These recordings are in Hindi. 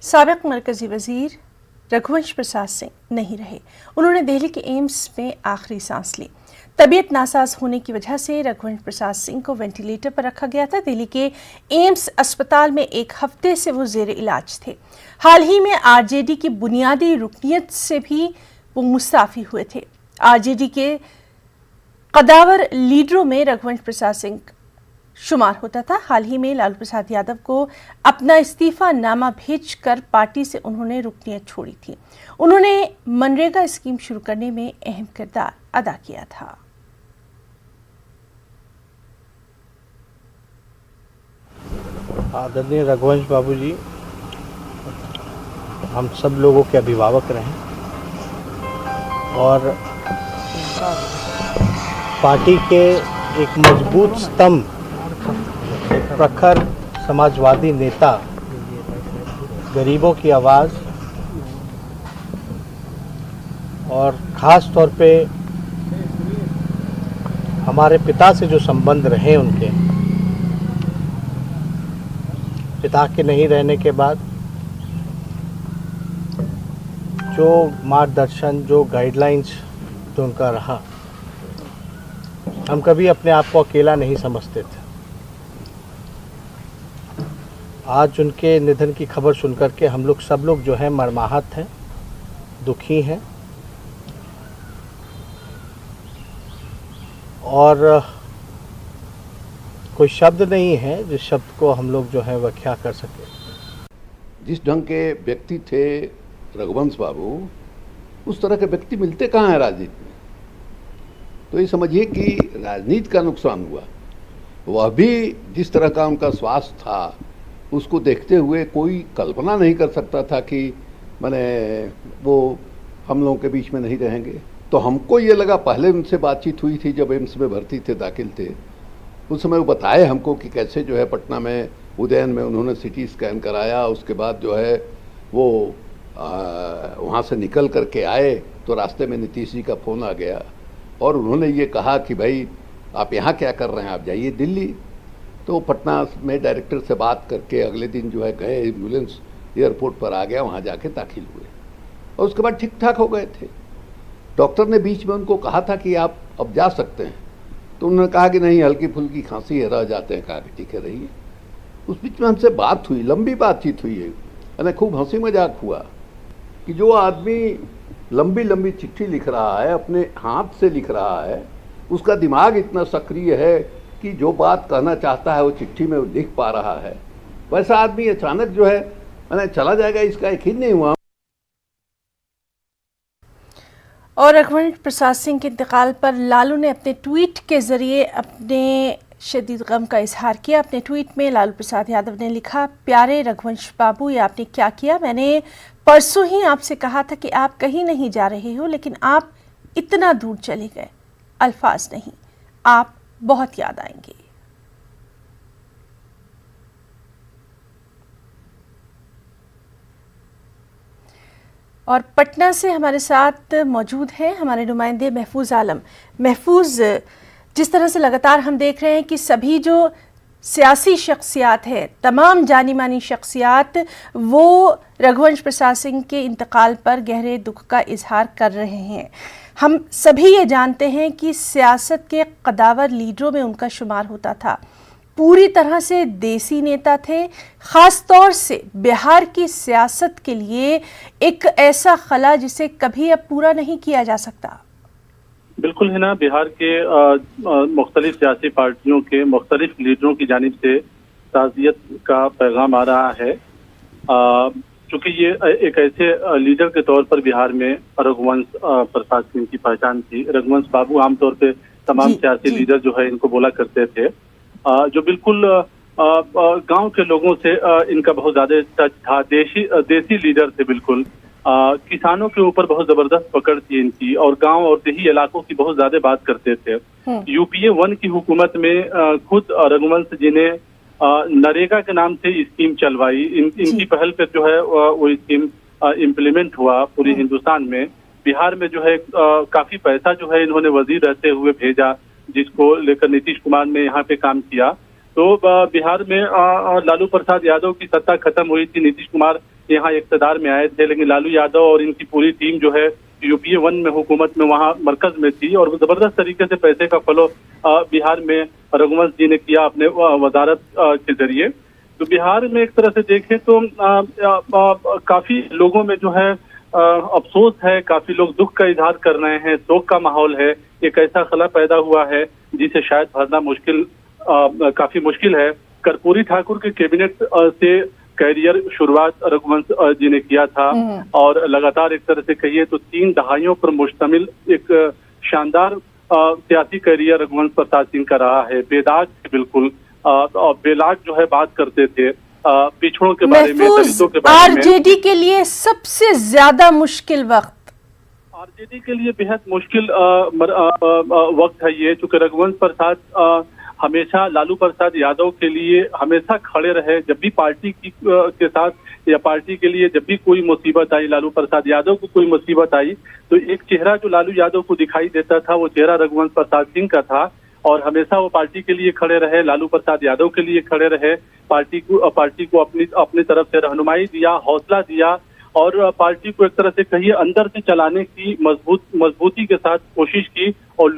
साबिक मरकजी वजीर रघुवंश प्रसाद सिंह नहीं रहे। उन्होंने दिल्ली के एम्स में आखिरी सांस ली। तबीयत नासाज होने की वजह से रघुवंश प्रसाद सिंह को वेंटिलेटर पर रखा गया था। दिल्ली के एम्स अस्पताल में एक हफ्ते से वो जेर इलाज थे। हाल ही में आरजेडी की बुनियादी रुकनियत से भी वो मुस्ताफी हुए थे। आरजेडी के कदावर लीडरों में रघुवंश प्रसाद सिंह शुमार होता था। हाल ही में लालू प्रसाद यादव को अपना इस्तीफा नामा भेजकर पार्टी से उन्होंने रुकनियत छोड़ी थी। उन्होंने मनरेगा स्कीम शुरू करने में अहम किरदार अदा किया था। आदरणीय रघुवंश बाबू जी हम सब लोगों के अभिभावक रहे और पार्टी के एक मजबूत स्तंभ, एक प्रखर समाजवादी नेता, गरीबों की आवाज़ और ख़ास तौर पे हमारे पिता से जो संबंध रहे, उनके पिता के नहीं रहने के बाद जो मार्गदर्शन, जो गाइडलाइंस जो उनका रहा, हम कभी अपने आप को अकेला नहीं समझते थे। आज उनके निधन की खबर सुनकर के हम लोग सब लोग जो है मर्माहत हैं, दुखी हैं और कोई शब्द नहीं है जिस शब्द को हम लोग जो है व्याख्या कर सके। जिस ढंग के व्यक्ति थे रघुवंश बाबू, उस तरह के व्यक्ति मिलते कहाँ हैं राजनीति में। तो ये समझिए कि राजनीति का नुकसान हुआ। वह भी जिस तरह का उनका स्वास्थ्य था, उसको देखते हुए कोई कल्पना नहीं कर सकता था कि माने वो हम लोगों के बीच में नहीं रहेंगे। तो हमको ये लगा, पहले उनसे बातचीत हुई थी जब एम्स में भर्ती थे, दाखिल थे, उस समय वो बताए हमको कि कैसे जो है पटना में उदयन में उन्होंने सिटी स्कैन कराया। उसके बाद जो है वो वहाँ से निकल करके आए तो रास्ते में नीतीश जी का फ़ोन आ गया और उन्होंने ये कहा कि भाई आप यहाँ क्या कर रहे हैं, आप जाइए दिल्ली। तो पटना में डायरेक्टर से बात करके अगले दिन जो है गए, एम्बुलेंस एयरपोर्ट पर आ गया, वहाँ जाके दाखिल हुए और उसके बाद ठीक ठाक हो गए थे। डॉक्टर ने बीच में उनको कहा था कि आप अब जा सकते हैं, तो उन्होंने कहा कि नहीं, हल्की फुल्की खांसी है, रह जाते हैं। कहा कि ठीक है रहिए। उस बीच में हमसे बात हुई, लंबी बातचीत हुई है, यानी खूब हंसी मजाक हुआ कि जो आदमी लंबी लंबी चिट्ठी लिख रहा है, अपने हाथ से लिख रहा है, उसका दिमाग इतना सक्रिय है कि जो बात कहना चाहता है वो चिट्ठी में लिख पा रहा है। वैसा आदमी अचानक जो है मैंने चला जाएगा, इसका यकीन नहीं हुआ। और रघुवंश प्रसाद सिंह के इंतकाल पर लालू ने अपने ट्वीट के जरिए अपने शदीद गम का इजहार किया। अपने ट्वीट में लालू प्रसाद यादव ने लिखा, प्यारे रघुवंश बाबू, ये आपने क्या किया। मैंने परसों ही आपसे कहा था कि आप कहीं नहीं जा रहे हो, लेकिन आप इतना दूर चले गए। अल्फाज नहीं, आप बहुत याद आएंगे। और पटना से हमारे साथ मौजूद हैं हमारे नुमाइंदे महफूज आलम। महफूज, जिस तरह से लगातार हम देख रहे हैं कि सभी जो सियासी शख्सियात हैं, तमाम जानी मानी शख्सियात, वो रघुवंश प्रसाद सिंह के इंतकाल पर गहरे दुख का इजहार कर रहे हैं। हम सभी ये जानते हैं कि सियासत के कदावर लीडरों में उनका शुमार होता था। पूरी तरह से देसी नेता थे। ख़ास तौर से बिहार की सियासत के लिए एक ऐसा खला जिसे कभी अब पूरा नहीं किया जा सकता। बिल्कुल है ना। बिहार के मुख्तलिफ सियासी पार्टियों के मुख्तलिफ लीडरों की जानिब से ताज़ियत का पैगाम आ रहा है। चूँकि ये एक ऐसे लीडर के तौर पर बिहार में रघुवंश प्रसाद सिंह की पहचान थी। रघुवंश बाबू आमतौर पे तमाम सियासी लीडर जो है इनको बोला करते थे, जो बिल्कुल गांव के लोगों से इनका बहुत ज्यादा टच था। देसी लीडर थे बिल्कुल। किसानों के ऊपर बहुत जबरदस्त पकड़ थी इनकी और गांव और देही इलाकों की बहुत ज्यादा बात करते थे। यूपीए 1 की हुकूमत में खुद रघुवंश जी ने नरेगा के नाम से स्कीम चलवाई। इनकी पहल पे जो है वो स्कीम इम्प्लीमेंट हुआ पूरे हिंदुस्तान में। बिहार में जो है काफी पैसा जो है इन्होंने वजीर रहते हुए भेजा, जिसको लेकर नीतीश कुमार ने यहाँ पे काम किया। तो बिहार में लालू प्रसाद यादव की सत्ता खत्म हुई थी। नीतीश कुमार यहाँ इक़्तिदार में आए थे, लेकिन लालू यादव और इनकी पूरी टीम जो है यूपीए 1 में हुकूमत में वहाँ मरकज में थी और जबरदस्त तरीके से पैसे का फलो बिहार में रघुवंश जी ने किया अपने वजारत के जरिए। तो बिहार में एक तरह से देखें तो काफी लोगों में जो है अफसोस है, काफी लोग दुख का इजहार कर रहे हैं, शोक का माहौल है। एक ऐसा खला पैदा हुआ है जिसे शायद भरना काफी मुश्किल है। कर्पूरी ठाकुर के कैबिनेट से कैरियर शुरुआत रघुवंश जी ने किया था और लगातार एक तरह से कहिए तो 3 दहाइयों पर मुश्तमिल एक शानदार सियासी कैरियर रघुवंश प्रसाद सिंह का रहा है। बेदाग बिल्कुल बेलाग जो है बात करते थे पिछड़ों के बारे में, दलितों के बारे में। आरजेडी के लिए सबसे ज्यादा मुश्किल वक्त, आरजेडी के लिए बेहद मुश्किल वक्त है ये, चूंकि रघुवंश प्रसाद हमेशा लालू प्रसाद यादव के लिए हमेशा खड़े रहे। जब भी पार्टी के साथ या पार्टी के लिए जब भी कोई मुसीबत आई, लालू प्रसाद यादव को कोई मुसीबत आई, तो एक चेहरा जो लालू यादव को दिखाई देता था वो चेहरा रघुवंश प्रसाद सिंह का था और हमेशा वो पार्टी के लिए खड़े रहे, लालू प्रसाद यादव के लिए खड़े रहे, पार्टी को अपनी तरफ से रहनुमाई दिया, हौसला दिया और पार्टी को एक तरह से कहिए अंदर से चलाने की मजबूती के साथ कोशिश की। और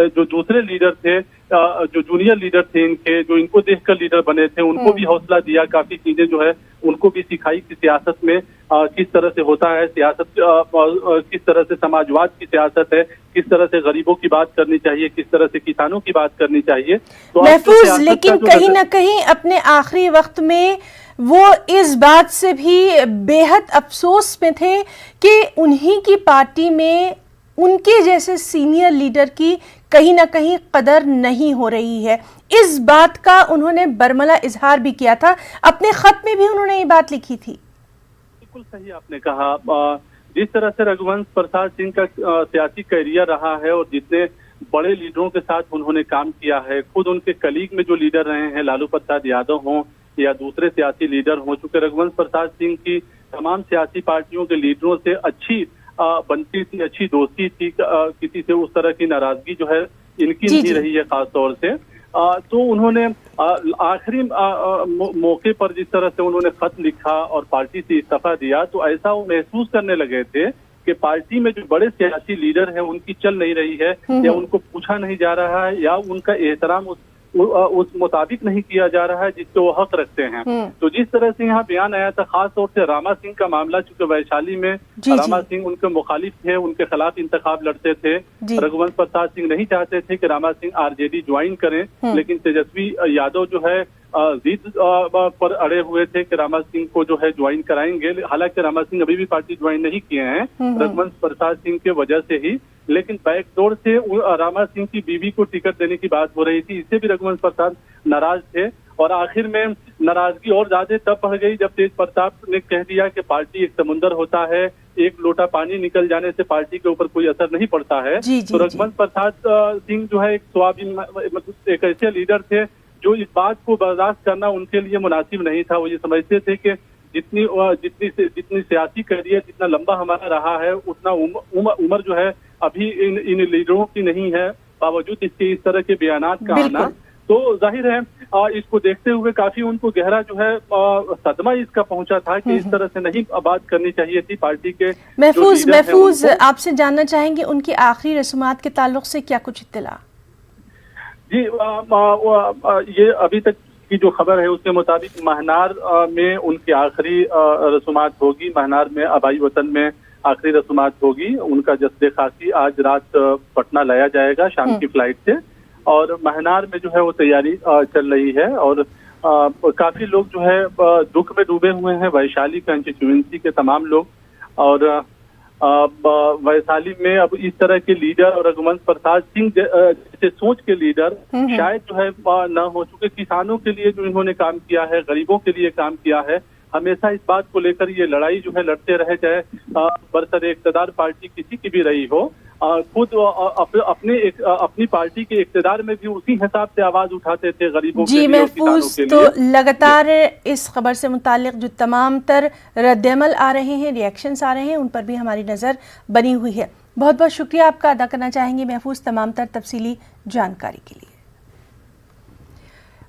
जो दूसरे लीडर थे, जो जूनियर लीडर थे इनके, जो इनको देखकर लीडर बने थे, उनको भी हौसला दिया, काफी चीजें जो है उनको भी सिखाई कि सियासत में किस तरह से होता है, सियासत किस तरह से समाजवाद की सियासत है, किस तरह से गरीबों की बात करनी चाहिए, किस तरह से किसानों की बात करनी चाहिए। तो महफूज, लेकिन कहीं ना कहीं अपने आखिरी वक्त में वो इस बात से भी बेहद अफसोस में थे कि उन्हीं की पार्टी में उनके जैसे सीनियर लीडर की कहीं ना कहीं कदर नहीं हो रही है। इस बात का उन्होंने बरमला इजहार भी किया था, अपने खत में भी उन्होंने ये बात लिखी थी। बिल्कुल सही आपने कहा। जिस तरह से रघुवंश प्रसाद सिंह का सियासी कैरियर रहा है और जितने बड़े लीडरों के साथ उन्होंने काम किया है, खुद उनके कलीग में जो लीडर रहे हैं, लालू प्रसाद यादव हों या दूसरे सियासी लीडर हों, चूंकि रघुवंश प्रसाद सिंह की तमाम सियासी पार्टियों के लीडरों से अच्छी बनती थी, अच्छी दोस्ती थी, किसी से उस तरह की नाराजगी जो है इनकी नहीं रही है खास तौर से। तो उन्होंने आखिरी मौके पर जिस तरह से उन्होंने खत लिखा और पार्टी से इस्तीफा दिया, तो ऐसा वो महसूस करने लगे थे कि पार्टी में जो बड़े सियासी लीडर हैं उनकी चल नहीं रही है, या उनको पूछा नहीं जा रहा है, या उनका एहतराम उस मुताबिक नहीं किया जा रहा है जिसके वो हक रखते हैं। तो जिस तरह से यहाँ बयान आया था, खास तौर से रामा सिंह का मामला, चूंकि वैशाली में रामा सिंह उनके मुखालिफ थे, उनके खिलाफ इंतखाब लड़ते थे। रघुवंश प्रसाद सिंह नहीं चाहते थे कि रामा सिंह आरजेडी ज्वाइन करें, लेकिन तेजस्वी यादव जो है जिद पर अड़े हुए थे कि रामा सिंह को जो है ज्वाइन कराएंगे। हालांकि रामा सिंह अभी भी पार्टी ज्वाइन नहीं किए हैं रघुवंश प्रसाद सिंह के वजह से ही, लेकिन बैकडोर से रामा सिंह की बीवी को टिकट देने की बात हो रही थी, इससे भी रघुवंश प्रसाद नाराज थे। और आखिर में नाराजगी और ज्यादा तब बढ़ गई जब तेज प्रताप ने कह दिया कि पार्टी एक समुंदर होता है, एक लोटा पानी निकल जाने से पार्टी के ऊपर कोई असर नहीं पड़ता है। तो रघुवंश प्रसाद सिंह जो है एक स्वाभिमान, मतलब एक ऐसे लीडर थे जो इस बात को बर्दाश्त करना उनके लिए मुनासिब नहीं था। वो ये समझते थे कि जितनी सियासी कैरियर जितना लंबा हमारा रहा है, उतना उम्र जो है अभी इन लीडरों की नहीं है, बावजूद इसके इस तरह के बयानात का आना। तो जाहिर है इसको देखते हुए काफी उनको गहरा जो है सदमा इसका पहुंचा था कि इस तरह से नहीं बात करनी चाहिए थी पार्टी के। महफूज आपसे जानना चाहेंगे उनकी आखिरी रस्मात के ताल्लुक से क्या कुछ इत्तला? जी, ये अभी तक की जो खबर है उसके मुताबिक महनार में उनकी आखिरी रस्मात होगी। महनार में आबाई वतन में आखिरी रस्मात होगी। उनका जस्दे खाकी आज रात पटना लाया जाएगा शाम की फ्लाइट से, और महनार में जो है वो तैयारी चल रही है। और काफी लोग जो है दुख में डूबे हुए हैं, वैशाली कंस्टिट्यूएंसी के तमाम लोग। और वैशाली में अब इस तरह के लीडर और रघुवंश प्रसाद सिंह जैसे सोच के लीडर शायद जो है न हो चुके। किसानों के लिए जो इन्होंने काम किया है, गरीबों के लिए काम किया है, हमेशा इस बात को लेकर ये लड़ाई जो है लड़ते रहे, चाहे बरसर इक़्तिदार पार्टी किसी की भी रही हो। खुद अपनी पार्टी के इक़्तिदार में भी उसी हिसाब से आवाज उठाते थे गरीबों के लिए। महफूज, तो लगातार इस खबर से मुताल्लिक जो तमाम तर रद्दअमल आ रहे हैं, रिएक्शंस आ रहे हैं, उन पर भी हमारी नज़र बनी हुई है। बहुत बहुत शुक्रिया आपका अदा करना चाहेंगे महफूज तमाम तर तफसीली जानकारी के लिए।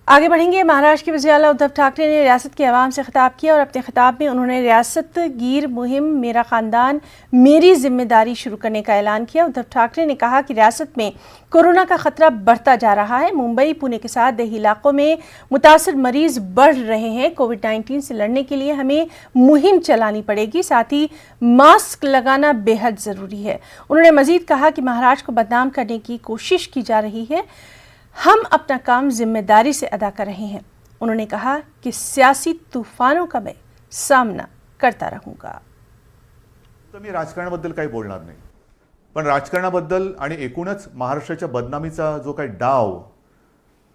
आगे बढ़ेंगे। महाराष्ट्र के वज़ीर-ए-आला उद्धव ठाकरे ने रियासत के अवाम से खिताब किया और अपने खिताब में उन्होंने रियासत गिर मुहिम मेरा खानदान मेरी जिम्मेदारी शुरू करने का ऐलान किया। उद्धव ठाकरे ने कहा कि रियासत में कोरोना का खतरा बढ़ता जा रहा है। मुंबई, पुणे के साथ देही इलाकों में मुतासर मरीज बढ़ रहे हैं। कोविड-19 से लड़ने के लिए हमें मुहिम चलानी पड़ेगी, साथ ही मास्क लगाना बेहद ज़रूरी है। उन्होंने मजीद कहा कि महाराष्ट्र को बदनाम करने की कोशिश की जा रही है। हम अपना काम जिम्मेदारी से अदा कर रहे हैं। उन्होंने कहा कि सियासी तूफानों का मैं सामना करता रहूंगा। तर मी राजकारणाबद्दल काही बोलणार नाही, पण राजकारणाबद्दल आणि एकूणच महाराष्ट्राच्या बदनामीचा जो काही डाव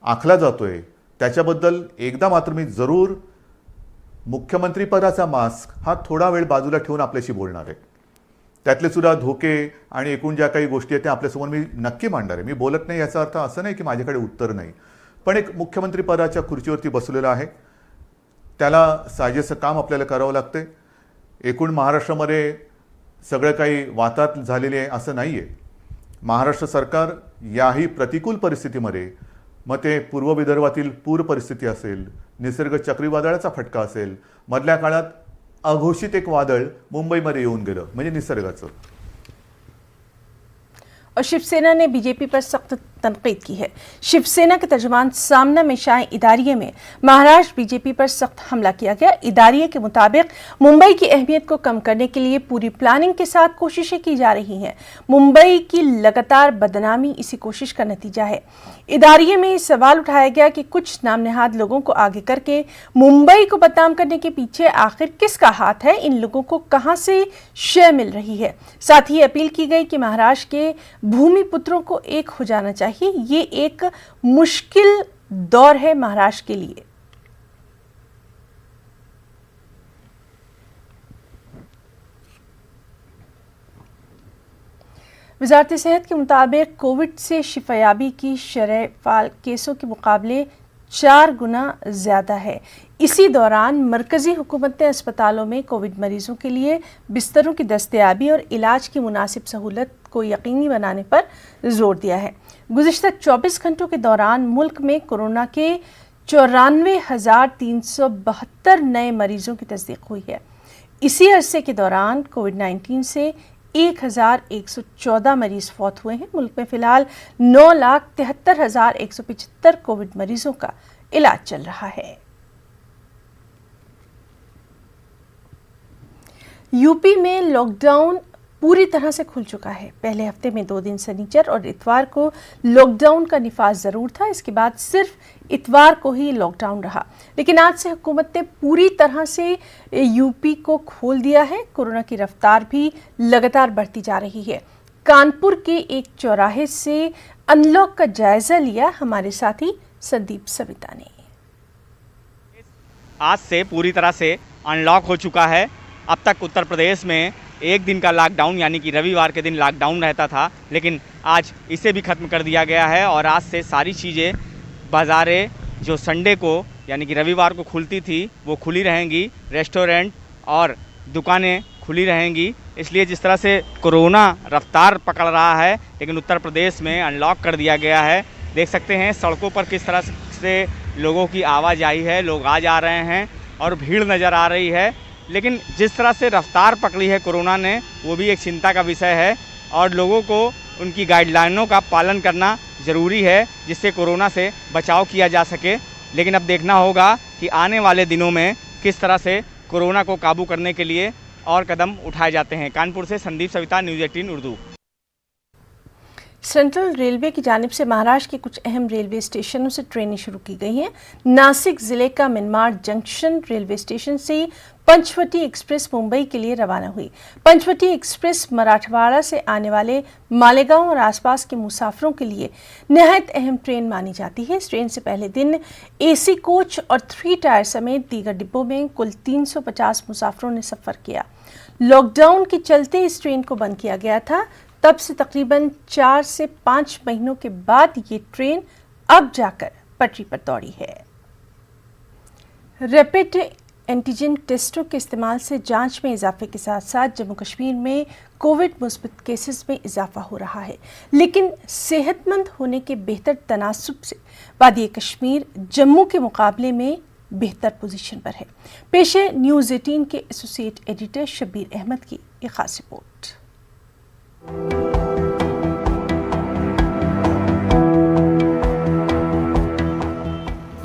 आखला जातोय त्याच्याबद्दल एकदा मात्र मी जरूर मुख्यमंत्रीपदाचा मास्क हा थोडा वेळ बाजूला ठेवून आपल्याशी बोलणार आहे। त्यातले सुद्धा धोके आणि एकूण ज्या काही गोष्टी आहेत त्या आपल्यासमोर मी नक्की मांडणार आहे। मी बोलत नाही याचा अर्थ असं नाही की माझ्याकडे उत्तर नाही, पण एक मुख्यमंत्री पदाच्या खुर्चीवरती बसलेला आहे, त्याला साजेसं काम आपल्याला करावं लागते। एकूण महाराष्ट्रामध्ये सगळं काही वाताहत झालेले आहे असं नाही आहे। महाराष्ट्र सरकार याही प्रतिकूल परिस्थितीमध्ये, मग ते पूर्व विदर्भातील पूर परिस्थिती असेल, निसर्ग चक्रीवादळाचा फटका असेल, मधल्या काळात अघोषित एक वादळ मुंबईमध्ये येऊन गेलं म्हणजे निसर्गाचं। और शिवसेना ने बीजेपी पर सख्त तनकीद की है। शिवसेना के तर्जुमान सामना में शाह इदारिये में महाराष्ट्र बीजेपी पर सख्त हमला किया गया। इदारिये के मुताबिक मुंबई की अहमियत को कम करने के लिए पूरी प्लानिंग के साथ कोशिशें की जा रही हैं। मुंबई की लगातार बदनामी इसी कोशिश का नतीजा है। इदारिये में सवाल उठाया गया कि कुछ नामनहाद लोगों को आगे करके मुंबई को बदनाम करने के पीछे आखिर किसका हाथ है, इन लोगों को कहां से शय मिल रही है। साथ ही अपील की गई कि महाराष्ट्र के भूमि पुत्रों को एक हो जाना चाहिए। ये एक मुश्किल दौर है महाराष्ट्र के लिए। वजारत सेहत के मुताबिक कोविड से शिफायाबी की शरह फाल केसों के मुकाबले 4 गुना ज़्यादा है। इसी दौरान मरकज़ी हुकूमत ने अस्पतालों में कोविड मरीजों के लिए बिस्तरों की दस्तयाबी और इलाज की मुनासिब सहूलत को यकीनी बनाने पर जोर दिया है। गुज़िश्ता 24 घंटों के दौरान मुल्क में कोरोना के 94,372 नए मरीजों की तस्दीक हुई है। इसी अरसे के दौरान कोविड-19 से 1,114 मरीज फौत हुए हैं। मुल्क में फिलहाल 9,73,175 कोविड मरीजों का इलाज चल रहा है। यूपी में लॉकडाउन पूरी तरह से खुल चुका है। पहले हफ्ते में 2 दिन शनिचर और इतवार को लॉकडाउन का निफाज ज़रूर था। इसके बाद सिर्फ इतवार को ही लॉकडाउन रहा, लेकिन आज से हुकूमत ने पूरी तरह से यूपी को खोल दिया है। कोरोना की रफ्तार भी लगातार बढ़ती जा रही है। कानपुर के एक चौराहे से अनलॉक का जायजा लिया हमारे साथी संदीप सविता ने। आज से पूरी तरह से अनलॉक हो चुका है। अब तक उत्तर प्रदेश में एक दिन का लॉकडाउन यानी कि रविवार के दिन लॉकडाउन रहता था, लेकिन आज इसे भी ख़त्म कर दिया गया है और आज से सारी चीज़ें, बाज़ारें जो संडे को यानी कि रविवार को खुलती थी वो खुली रहेंगी, रेस्टोरेंट और दुकानें खुली रहेंगी। इसलिए जिस तरह से कोरोना रफ्तार पकड़ रहा है, लेकिन उत्तर प्रदेश में अनलॉक कर दिया गया है। देख सकते हैं सड़कों पर किस तरह से लोगों की आवाजाही है, लोग आ जा रहे हैं और भीड़ नज़र आ रही है। लेकिन जिस तरह से रफ्तार पकड़ी है कोरोना ने, वो भी एक चिंता का विषय है और लोगों को उनकी गाइडलाइनों का पालन करना ज़रूरी है, जिससे कोरोना से बचाव किया जा सके। लेकिन अब देखना होगा कि आने वाले दिनों में किस तरह से कोरोना को काबू करने के लिए और कदम उठाए जाते हैं। कानपुर से Sandeep Savita, news 18 Urdu. Central railway की जानिब से महाराष्ट्र के कुछ अहम रेलवे स्टेशनों से ट्रेनें शुरू की गई हैं। नासिक ज़िले का मनमाड जंक्शन रेलवे स्टेशन से पंचवटी एक्सप्रेस मुंबई के लिए रवाना हुई। पंचवटी एक्सप्रेस मराठवाड़ा से आने वाले मालेगांव और आसपास के मुसाफिरों के लिए नहायत अहम ट्रेन मानी जाती है। इस ट्रेन से पहले दिन एसी कोच और 3 टायर समेत दीगर डिब्बों में कुल 350 मुसाफिरों ने सफ़र किया। लॉकडाउन के चलते इस ट्रेन को बंद किया गया था। तब से तकरीबन 4 से 5 महीनों के बाद ये ट्रेन अब जाकर पटरी पर दौड़ी है। रैपिड एंटीजन टेस्टों के इस्तेमाल से जांच में इजाफे के साथ साथ जम्मू कश्मीर में कोविड मुस्बत केसेस में इजाफा हो रहा है, लेकिन सेहतमंद होने के बेहतर तनासुब से वादी कश्मीर जम्मू के मुकाबले में बेहतर पोजीशन पर है। पेश है न्यूज़ 18 के एसोसिएट एडिटर शब्बीर अहमद की एक खास रिपोर्ट।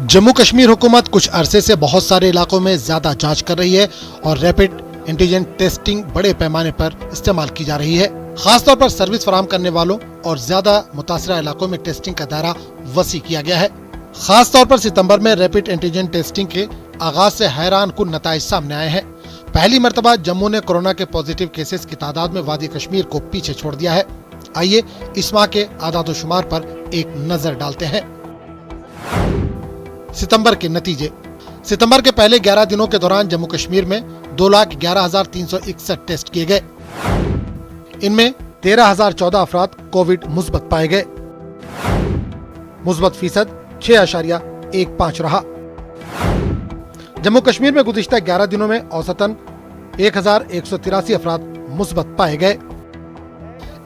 जम्मू कश्मीर हुकूमत कुछ अरसे से बहुत सारे इलाकों में ज्यादा जांच कर रही है और रैपिड एंटीजन टेस्टिंग बड़े पैमाने पर इस्तेमाल की जा रही है। खासतौर पर सर्विस फराहम करने वालों और ज्यादा मुतासरा इलाकों में टेस्टिंग का दायरा वसी किया गया है। खासतौर पर सितंबर में रैपिड एंटीजन टेस्टिंग के आगाज से हैरान कुन नताइज सामने आए हैं। पहली मर्तबा जम्मू ने कोरोना के पॉजिटिव केसेस की तादाद में वादी कश्मीर को पीछे छोड़ दिया है। आइए इस माह के आदाद-ओ-शुमार पर एक नजर डालते हैं। सितंबर के नतीजे। सितंबर के पहले 11 दिनों के दौरान जम्मू कश्मीर में 2,11,361 टेस्ट किए गए। इनमें 13,014 अफराद कोविड मुस्बत पाए गए। मुस्बत फीसद 6.15 रहा। जम्मू कश्मीर में गुज़िश्ता 11 दिनों में औसतन 1,183 अफराद मुस्बत पाए गए।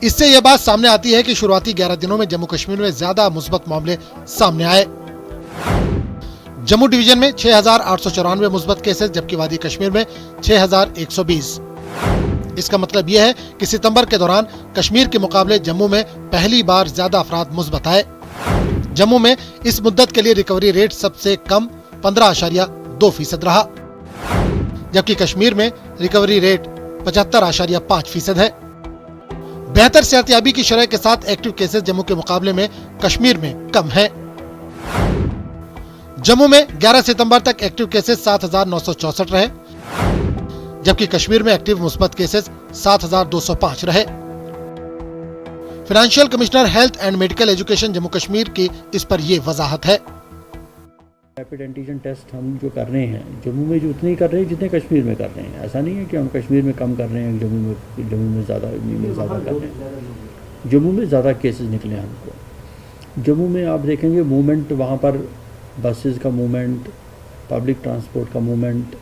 इससे यह बात सामने आती है कि शुरुआती 11 दिनों में जम्मू कश्मीर में ज्यादा मुस्बत मामले सामने आए। जम्मू डिवीजन में 6,894 मुस्बत केसेस, जबकि वादी कश्मीर में 6,120। इसका मतलब यह है कि सितंबर के दौरान कश्मीर के मुकाबले जम्मू में पहली बार ज्यादा अफराद मुस्बत आए। जम्मू में इस मुद्दत के लिए रिकवरी रेट सबसे कम 15.2% रहा, जबकि कश्मीर में रिकवरी रेट 75.5% है। बेहतर सेहतयाबी की शरह के साथ एक्टिव केसेस जम्मू के मुकाबले में कश्मीर में कम है। जम्मू में 11 सितंबर तक एक्टिव केसेस 7,964 रहे, जबकि कश्मीर में एक्टिव मुस्बत केसेस 7,205 रहे। Financial commissioner health and medical education Jammu Kashmir की इस पर ये वजाहत है। रैपिड एंटीजन टेस्ट हम जो कर रहे हैं जम्मू में जो उतने ही कर रहे हैं जितने कश्मीर में कर रहे हैं। ऐसा नहीं है कि हम कश्मीर में कम कर रहे हैं, जम्मू में ज़्यादा कर रहे हैं। जम्मू में ज़्यादा केसेस निकले हैं हमको। जम्मू में आप देखेंगे मूवमेंट, वहाँ पर बसेस का मूवमेंट, पब्लिक ट्रांसपोर्ट का मूवमेंट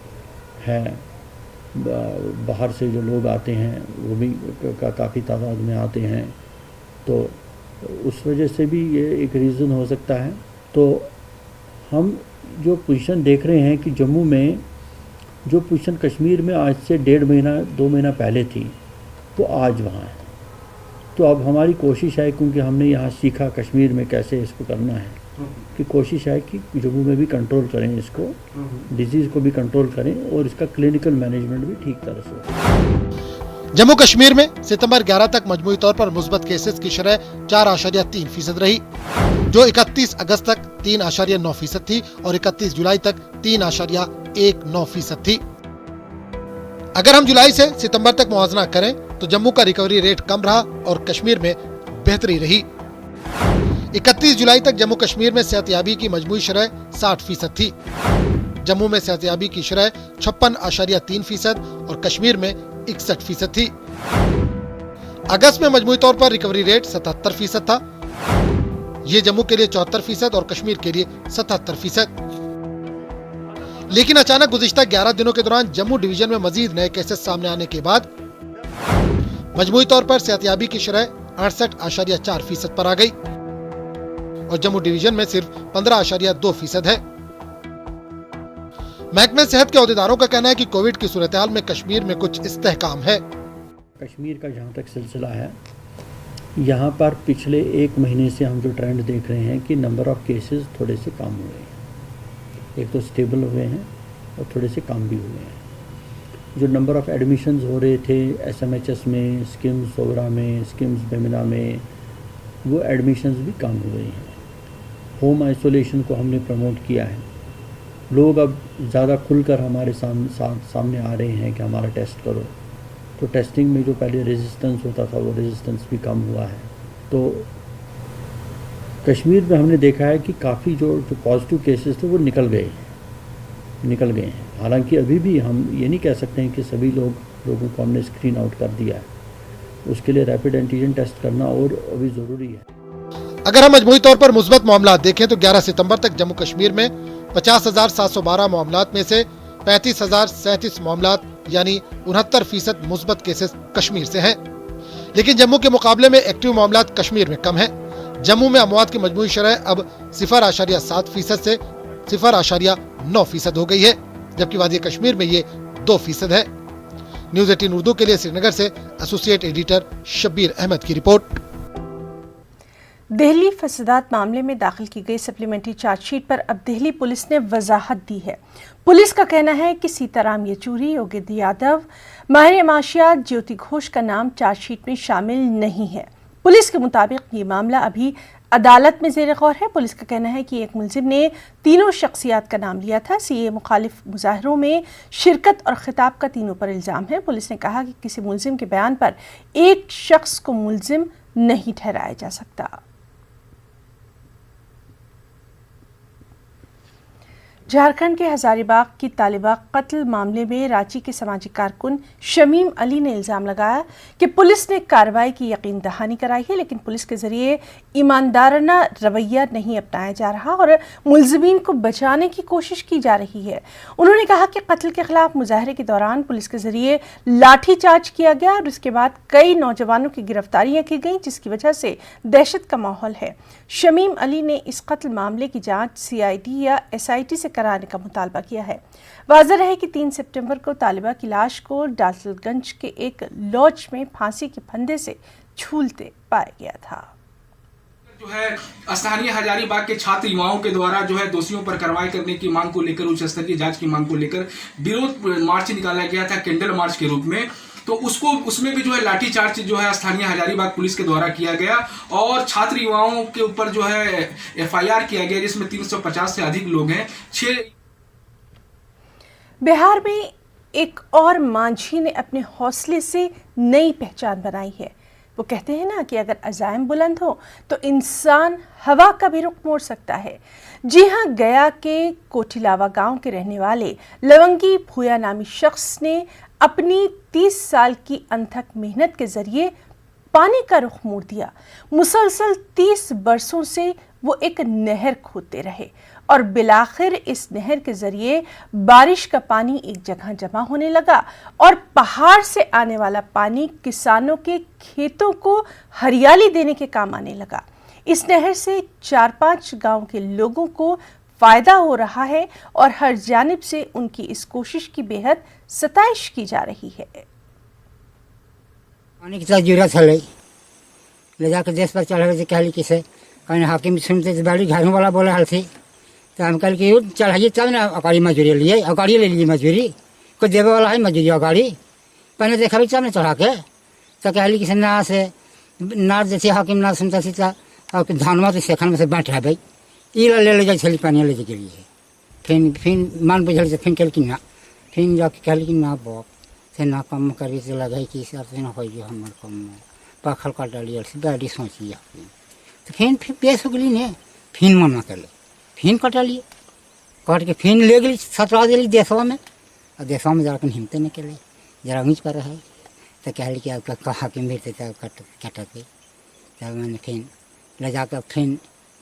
है। बाहर से जो लोग आते हैं वो भी काफ़ी तादाद में आते हैं, तो उस वजह से भी ये एक रीज़न हो सकता है। तो हम जो पोजीशन देख रहे हैं कि जम्मू में जो पोजीशन कश्मीर में आज से 1.5 महीना 2 महीना पहले थी, तो आज वहाँ है। तो अब हमारी कोशिश है, क्योंकि हमने यहाँ सीखा कश्मीर में कैसे इसको करना है, कि कोशिश है कि जम्मू में भी कंट्रोल करें इसको, डिजीज़ को भी कंट्रोल करें और इसका क्लिनिकल मैनेजमेंट भी ठीक तरह से। जम्मू कश्मीर में सितंबर 11 तक मजमूई तौर पर मुस्बत केसेस की शरह 4.3% रही, जो 31 अगस्त तक 3.9% थी और 31 जुलाई तक 3.19% थी। अगर हम जुलाई से सितंबर तक मुआवजा करें तो जम्मू का रिकवरी रेट कम रहा और कश्मीर में बेहतरी रही। 31 जुलाई तक जम्मू कश्मीर में सेहतयाबी की मजमूई शरह 60% थी। जम्मू में सेहतयाबी की शरह 56.3% और कश्मीर में 61% थी। अगस्त में मजमूई तौर पर रिकवरी रेट 77% था। ये जम्मू के लिए 74% और कश्मीर के लिए 77%। लेकिन अचानक गुज़िश्ता 11 दिनों के दौरान जम्मू डिवीजन में मजीद नए केसेस सामने आने के बाद मजमूई तौर पर सेहतयाबी की शरह 68.4% पर आ गई और जम्मू डिवीजन में सिर्फ 15.2% है। महकमे सेहत के अहदेदारों का कहना है कि कोविड की सूरत-ए-हाल में कश्मीर में कुछ इस्तेहकाम है। कश्मीर का जहाँ तक सिलसिला है, यहाँ पर पिछले 1 महीने से हम जो ट्रेंड देख रहे हैं कि नंबर ऑफ केसेस थोड़े से कम हुए हैं। एक तो स्टेबल हुए हैं और थोड़े से कम भी हुए हैं। जो नंबर ऑफ एडमिशन्स हो रहे थे SMHS में, स्किम्स सोगरा में, स्किम्स बेमिना में, वो एडमिशन्स भी कम हुए हैं। होम आइसोलेशन को हमने प्रमोट किया है। लोग अब ज़्यादा खुलकर हमारे सामने आ रहे हैं कि हमारा टेस्ट करो। तो टेस्टिंग में जो पहले रेजिस्टेंस होता था वो रेजिस्टेंस भी कम हुआ है। तो कश्मीर में हमने देखा है कि काफ़ी जो पॉजिटिव केसेस थे वो निकल गए हैं। हालांकि अभी भी हम ये नहीं कह सकते हैं कि सभी लोगों को हमने स्क्रीन आउट कर दिया है। उसके लिए रैपिड एंटीजन टेस्ट करना और अभी ज़रूरी है। अगर हम मजमूई तौर पर मुस्बत मामला देखें तो 11 सितंबर तक जम्मू कश्मीर में 50,712 मामलात में से 35,037 मामला यानी 69% मुस्बत केसेस कश्मीर से हैं। लेकिन जम्मू के मुकाबले में एक्टिव मामला कश्मीर में कम है। जम्मू में अमवात की मजमूई शरह अब 0.7% से 0.9% हो गई है, जबकि वादी कश्मीर में ये 2% है। न्यूज 18 उर्दू के लिए श्रीनगर से एसोसिएट एडिटर शब्बीर अहमद की रिपोर्ट। दिल्ली फसादात मामले में दाखिल की गई सप्लीमेंट्री चार्जशीट पर अब दिल्ली पुलिस ने वजाहत दी है। पुलिस का कहना है कि सीताराम येचुरी, योगेंद्र यादव, माहिर माशियात ज्योति घोष का नाम चार्जशीट में शामिल नहीं है। पुलिस के मुताबिक ये मामला अभी अदालत में जेर गौर है। पुलिस का कहना है कि एक मुलजिम ने तीनों शख्सियात का नाम लिया था। सीए मुखालिफ मुजाहरों में शिरकत और खिताब का तीनों पर इल्जाम है। पुलिस ने कहा कि किसी मुलजिम के बयान पर एक शख्स को मुलजिम नहीं ठहराया जा सकता। झारखंड के हजारीबाग की तालिबा कत्ल मामले में रांची के सामाजिक कारकुन शमीम अली ने इल्जाम लगाया कि पुलिस ने कार्रवाई की यकीन दहानी कराई है, लेकिन पुलिस के जरिए ईमानदाराना रवैया नहीं अपनाया जा रहा और मुलजिमीन को बचाने की कोशिश की जा रही है। उन्होंने कहा कि कत्ल के खिलाफ मुजाहरे के दौरान पुलिस के जरिए लाठीचार्ज किया गया और उसके बाद कई नौजवानों की गिरफ्तारियां की गई, जिसकी वजह से दहशत का माहौल है। शमीम अली ने इस कत्ल मामले की जांच सीआईडी या एसआईटी से कराने का मुतालबा किया है। वाज़ेह रहे कि 3 सितंबर को तालिबा की लाश को डाल्टनगंज के एक लॉज में फांसी के फंदे से झूलते पाया गया था। जो है स्थानीय हजारीबाग के छात्र युवाओं के द्वारा जो है दोषियों पर कार्रवाई करने की मांग को लेकर, उच्च स्तरीय जांच की मांग को लेकर विरोध मार्च निकाला गया था, कैंडल मार्च के रूप में। तो उसमें भी जो है लाठीचार्ज जो है स्थानीय हजारीबाग पुलिस के द्वारा किया गया और छात्र युवाओं के ऊपर जो है एफआईआर किया गया, जिसमें 350 से अधिक लोग हैं। 6 बिहार में एक और मांझी ने अपने हौसले से नई पहचान बनाई है। वो कहते हैं ना कि अगर अज़ाइम बुलंद हो तो इंसान हवा का भी रुख मोड़ सकता है। जी हाँ, गया के कोठिलावा गांव के रहने वाले लवंगी भूया नामी शख्स ने अपनी 30 साल की अनथक मेहनत के जरिए पानी का रुख मोड़ दिया। मुसलसल 30 बरसों से वो एक नहर खोदते रहे और बिलाखिर इस नहर के जरिए बारिश का पानी एक जगह जमा होने लगा और पहाड़ से आने वाला पानी किसानों के खेतों को हरियाली देने के काम आने लगा। इस नहर से 4-5 गांव के लोगों को फायदा हो रहा है और हर जानिब से उनकी इस कोशिश की बेहद सताइश की जा रही है। पानी की जरूरत है, ले जाकर देश पर चढ़े कहली किसे कहने हाकिम सुनते बड़ी घरों वाला बोला हल थी, तो हम कल कि चढ़ाइए तब ना अगाड़ी मजूरी लिए, अगाड़ी ले लीजिए मजूरी, कोई देवे वाला है मजूरी अगाड़ी, पहले देखा भी तब ना चढ़ा के, तो कहली किसे ना से ना जैसे हाकिम ना सुनता थी तो धानमा तो सेखन में से बांट रहा भाई ई ले जाए छली पानी ले के लिए। फिर मान बुझल से फिर कल कि ना, फिर जाके कहली कि ना बाप से ना कम करी से लगे कि से ना हो हमारे कम पाखल काट डाली से गाड़ी सोची तो फिर पेश हो गई ने, फिर मना कर ले, फिर कटा लिए, काट के फिर ले गई सतरा दिली देशवा में, और देशवा में जाकर हिम्मत नहीं कर जरा ऊँच पर है तो कहली कि आपका कहा कि मेरे तब कटा गई, तब मैंने फिर ले जाकर फिर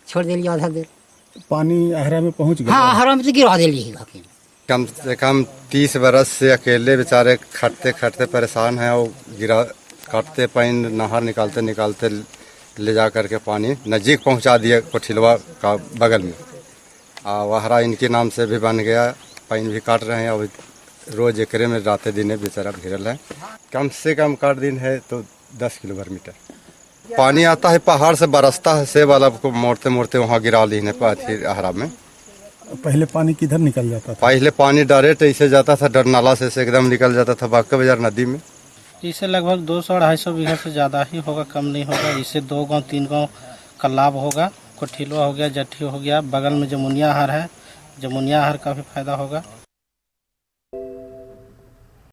छोड़ दिली आधा देर। पानी अहरा में पहुंच गया? हाँ, अहरा में तो गिरा दिली हाकिम। कम से कम 30 बरस से अकेले बेचारे खटते खटते परेशान हैं और गिरा काटते पानी नहर निकालते निकालते ले जा करके पानी नज़दीक पहुंचा दिया कोठिलवा का बगल में। वहरा इनके नाम से भी बन गया, पानी भी काट रहे हैं और रोज एकरे में रात दिन बेचारा भिड़ल है। कम से कम काट दिन है तो 10 किलोमीटर पानी आता है, पहाड़ से बरसता है, से वाला को मोड़ते मोड़ते वहाँ गिरा ली अहरा में। पहले पानी किधर निकल जाता था? पहले पानी डायरेक्ट ऐसे जाता था, डर नाला से एकदम निकल जाता था बांका बाजार नदी में। इससे लगभग 200-250 बीघा से ज़्यादा ही होगा, कम नहीं होगा। इससे 2 गांव 3 गांव का लाभ होगा। कोठिलवा हो गया, जट्ठी हो गया, बगल में जमुनिया आहर है, जमुनिया आहर का भी फायदा होगा।